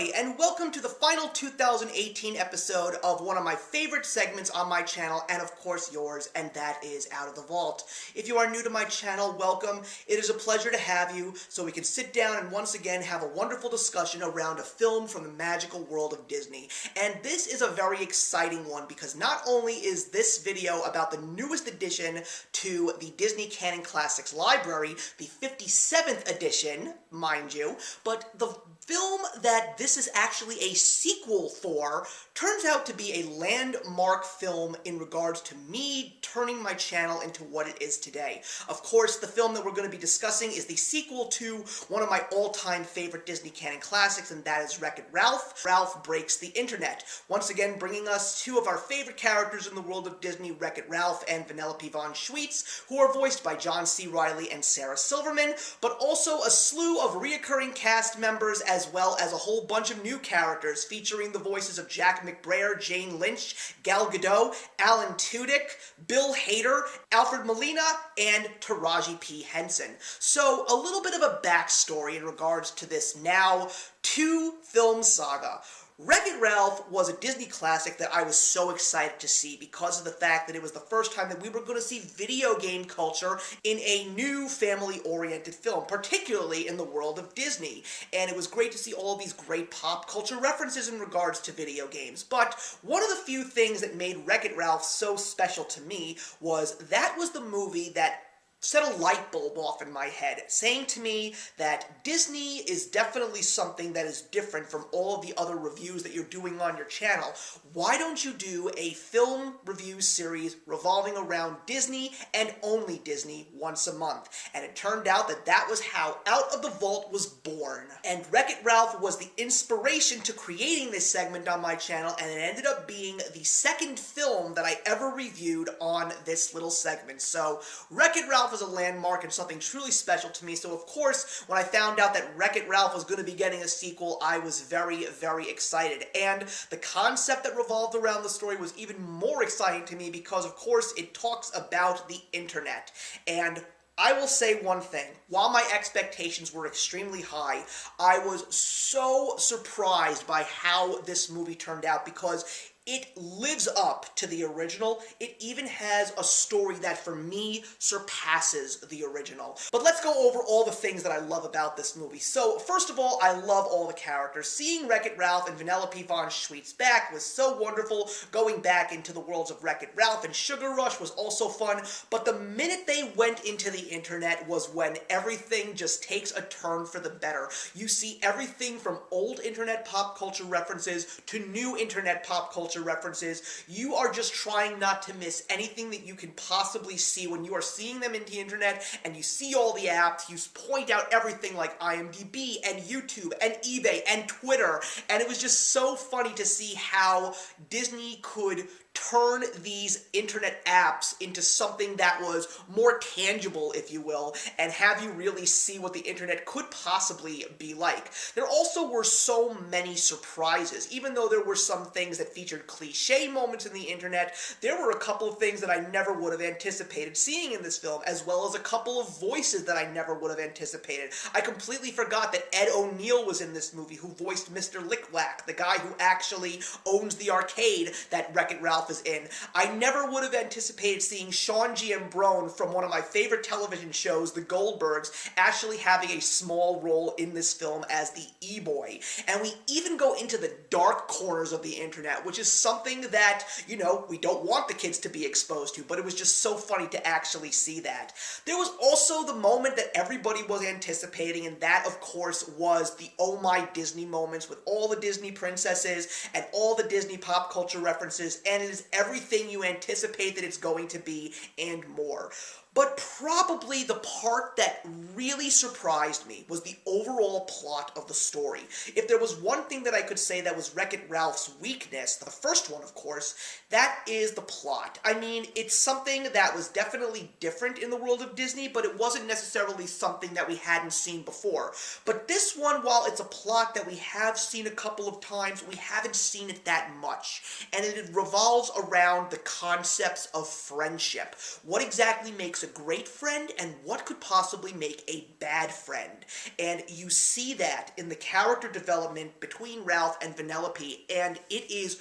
everybody, and welcome to the final 2018 episode of one of my favorite segments on my channel, and of course yours, and that is Out of the Vault. If you are new to my channel, welcome. It is a pleasure to have you, so we can sit down and once again have a wonderful discussion around a film from the magical world of Disney. And this is a very exciting one, because not only is this video about the newest addition to the Disney Canon Classics library, the 57th edition, mind you, but the film that this is actually a sequel for turns out to be a landmark film in regards to me turning my channel into what it is today. Of course, the film that we're going to be discussing is the sequel to one of my all-time favorite Disney Canon classics, and that is Wreck-It Ralph. Ralph Breaks the Internet. Once again, bringing us two of our favorite characters in the world of Disney, Wreck-It Ralph and Vanellope von Schweetz, who are voiced by John C. Reilly and Sarah Silverman, but also a slew of reoccurring cast members as well as a whole bunch of new characters featuring the voices of Jack McBrayer, Jane Lynch, Gal Gadot, Alan Tudyk, Bill Hader, Alfred Molina, and Taraji P. Henson. So a little bit of a backstory in regards to this now two-film saga. Wreck-It Ralph was a Disney classic that I was so excited to see because of the fact that it was the first time that we were going to see video game culture in a new family-oriented film, particularly in the world of Disney. And it was great to see all of these great pop culture references in regards to video games. But one of the few things that made Wreck-It Ralph so special to me was that was the movie that set a light bulb off in my head, saying to me that Disney is definitely something that is different from all of the other reviews that you're doing on your channel. Why don't you do a film review series revolving around Disney and only Disney once a month? And it turned out that that was how Out of the Vault was born. And Wreck-It Ralph was the inspiration to creating this segment on my channel, and it ended up being the second film that I ever reviewed on this little segment. So Wreck-It Ralph was a landmark and something truly special to me, so of course, when I found out that Wreck-It Ralph was going to be getting a sequel, I was very, very excited. And the concept that revolved around the story was even more exciting to me because, of course, it talks about the internet. And I will say one thing, while my expectations were extremely high, I was so surprised by how this movie turned out because it lives up to the original. It even has a story that, for me, surpasses the original. But let's go over all the things that I love about this movie. So, first of all, I love all the characters. Seeing Wreck-It Ralph and Vanellope von Schweetz back was so wonderful. Going back into the worlds of Wreck-It Ralph and Sugar Rush was also fun. But the minute they went into the internet was when everything just takes a turn for the better. You see everything from old internet pop culture references to new internet pop culture references. You are just trying not to miss anything that you can possibly see when you are seeing them in the internet, and you see all the apps. You point out everything like IMDb and YouTube and eBay and Twitter, and it was just so funny to see how Disney could turn these internet apps into something that was more tangible, if you will, and have you really see what the internet could possibly be like. There also were so many surprises. Even though there were some things that featured cliche moments in the internet, there were a couple of things that I never would have anticipated seeing in this film, as well as a couple of voices that I never would have anticipated. I completely forgot that Ed O'Neill was in this movie, who voiced Mr. Lickwack, the guy who actually owns the arcade that Wreck-It Ralph is in. I never would have anticipated seeing Sean Giambrone from one of my favorite television shows, The Goldbergs, actually having a small role in this film as the E-Boy. And we even go into the dark corners of the internet, which is something that, you know, we don't want the kids to be exposed to, but it was just so funny to actually see that. There was also the moment that everybody was anticipating, and that, of course, was the Oh My Disney moments with all the Disney princesses and all the Disney pop culture references, and it is everything you anticipate that it's going to be and more. But probably the part that really surprised me was the overall plot of the story. If there was one thing that I could say that was Wreck-It Ralph's weakness, the first one, of course, that is the plot. I mean, it's something that was definitely different in the world of Disney, but it wasn't necessarily something that we hadn't seen before. But this one, while it's a plot that we have seen a couple of times, we haven't seen it that much. And it revolves around the concepts of friendship. What exactly makes makes a great friend and what could possibly make a bad friend. And you see that in the character development between Ralph and Vanellope, and it is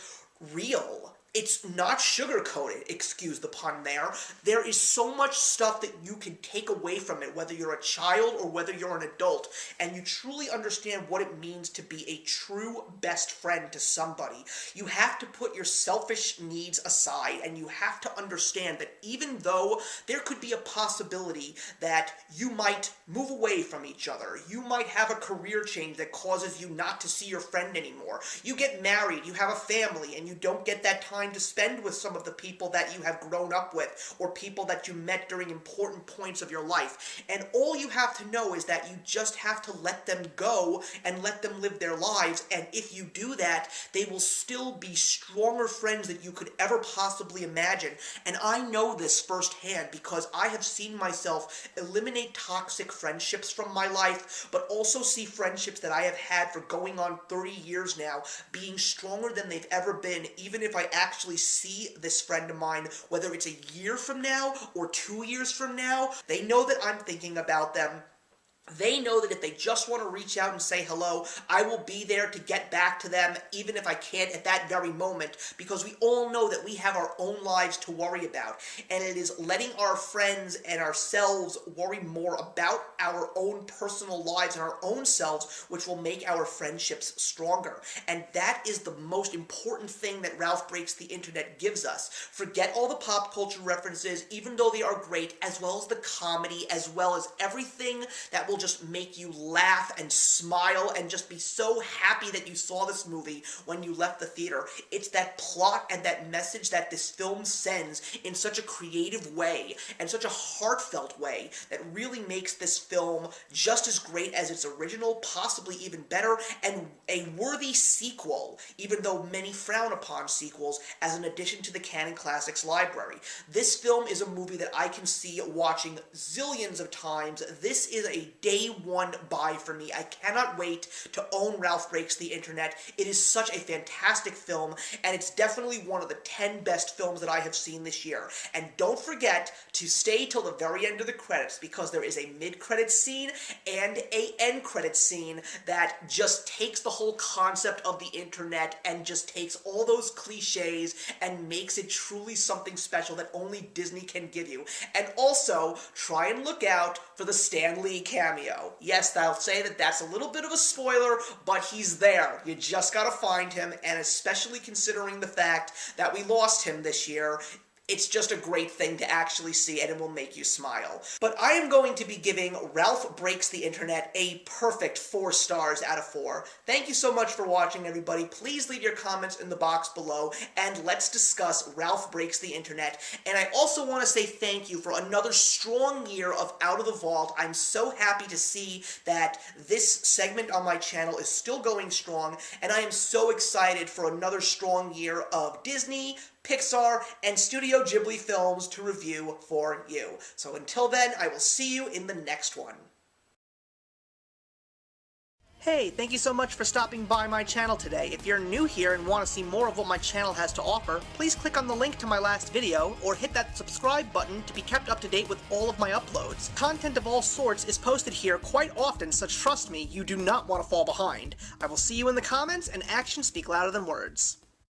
real. It's not sugar-coated, excuse the pun there. There is so much stuff that you can take away from it, whether you're a child or whether you're an adult, and you truly understand what it means to be a true best friend to somebody. You have to put your selfish needs aside, and you have to understand that even though there could be a possibility that you might move away from each other, you might have a career change that causes you not to see your friend anymore, you get married, you have a family, and you don't get that time to spend with some of the people that you have grown up with, or people that you met during important points of your life. And all you have to know is that you just have to let them go and let them live their lives, and if you do that, they will still be stronger friends than you could ever possibly imagine. And I know this firsthand because I have seen myself eliminate toxic friendships from my life, but also see friendships that I have had for going on 30 years now being stronger than they've ever been, even if I actually see this friend of mine, whether it's a year from now or 2 years from now. They know that I'm thinking about them. They know that if they just want to reach out and say hello, I will be there to get back to them, even if I can't at that very moment, because we all know that we have our own lives to worry about, and it is letting our friends and ourselves worry more about our own personal lives and our own selves, which will make our friendships stronger. And that is the most important thing that Ralph Breaks the Internet gives us. Forget all the pop culture references, even though they are great, as well as the comedy, as well as everything that will just make you laugh and smile and just be so happy that you saw this movie when you left the theater. It's that plot and that message that this film sends in such a creative way and such a heartfelt way that really makes this film just as great as its original, possibly even better, and a worthy sequel, even though many frown upon sequels, as an addition to the Canon Classics library. This film is a movie that I can see watching zillions of times. This is a day one buy for me. I cannot wait to own Ralph Breaks the Internet. It is such a fantastic film, and it's definitely one of the 10 best films that I have seen this year. And don't forget to stay till the very end of the credits, because there is a mid-credit scene and a end-credit scene that just takes the whole concept of the internet and just takes all those cliches and makes it truly something special that only Disney can give you. And also, try and look out for the Stan Lee cameo. Yes, I'll say that that's a little bit of a spoiler, but he's there. You just gotta find him, and especially considering the fact that we lost him this year, it's just a great thing to actually see, and it will make you smile. But I am going to be giving Ralph Breaks the Internet a perfect 4 stars out of 4. Thank you so much for watching, everybody. Please leave your comments in the box below, and let's discuss Ralph Breaks the Internet. And I also want to say thank you for another strong year of Out of the Vault. I'm so happy to see that this segment on my channel is still going strong, and I am so excited for another strong year of Disney, Pixar, and Studio Ghibli films to review for you. So until then, I will see you in the next one. Hey, thank you so much for stopping by my channel today. If you're new here and want to see more of what my channel has to offer, please click on the link to my last video, or hit that subscribe button to be kept up to date with all of my uploads. Content of all sorts is posted here quite often, so trust me, you do not want to fall behind. I will see you in the comments, and actions speak louder than words.